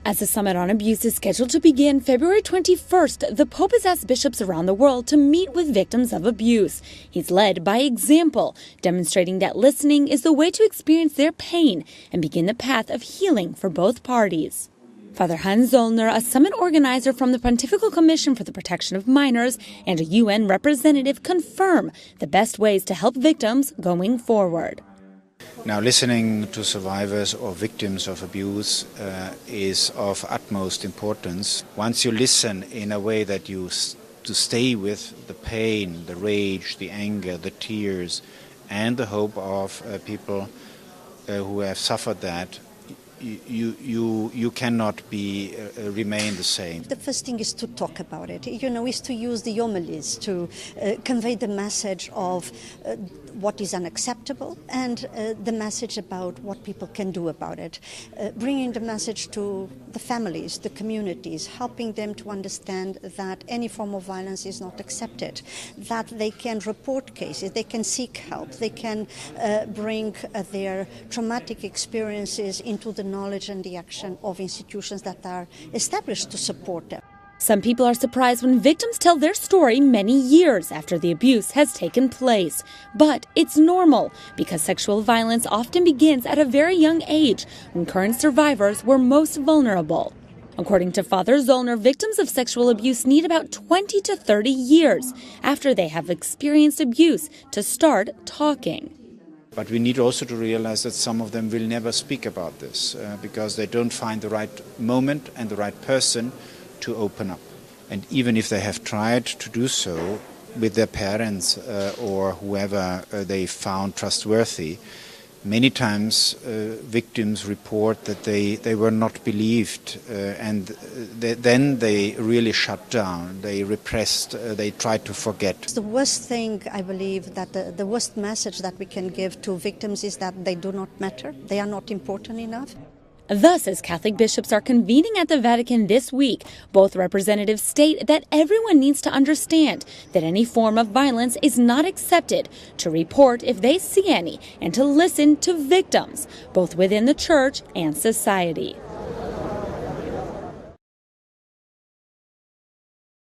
As the Summit on Abuse is scheduled to begin February 21st, the Pope has asked bishops around the world to meet with victims of abuse. He's led by example, demonstrating that listening is the way to experience their pain and begin the path of healing for both parties. Father Hans Zollner, a summit organizer from the Pontifical Commission for the Protection of Minors and a UN representative, confirm the best ways to help victims going forward. Now, listening to survivors or victims of abuse is of utmost importance. Once you listen in a way that you to stay with the pain, the rage, the anger, the tears, and the hope of people who have suffered that, you cannot remain the same. The first thing is to talk about it, is to use the homilies to convey the message of what is unacceptable and the message about what people can do about it. Bringing the message to the families, the communities, helping them to understand that any form of violence is not accepted, that they can report cases, they can seek help, they can bring their traumatic experiences into the knowledge and the action of institutions that are established to support them. Some people are surprised when victims tell their story many years after the abuse has taken place. But it's normal because sexual violence often begins at a very young age when current survivors were most vulnerable. According to Father Zollner, victims of sexual abuse need about 20 to 30 years after they have experienced abuse to start talking. But we need also to realize that some of them will never speak about this because they don't find the right moment and the right person to open up. And even if they have tried to do so with their parents or whoever they found trustworthy, many times victims report that they were not believed and then they really shut down, they repressed, they tried to forget. The worst thing, I believe, that the worst message that we can give to victims is that they do not matter, they are not important enough. Thus, as Catholic bishops are convening at the Vatican this week, both representatives state that everyone needs to understand that any form of violence is not accepted, to report if they see any, and to listen to victims, both within the Church and society.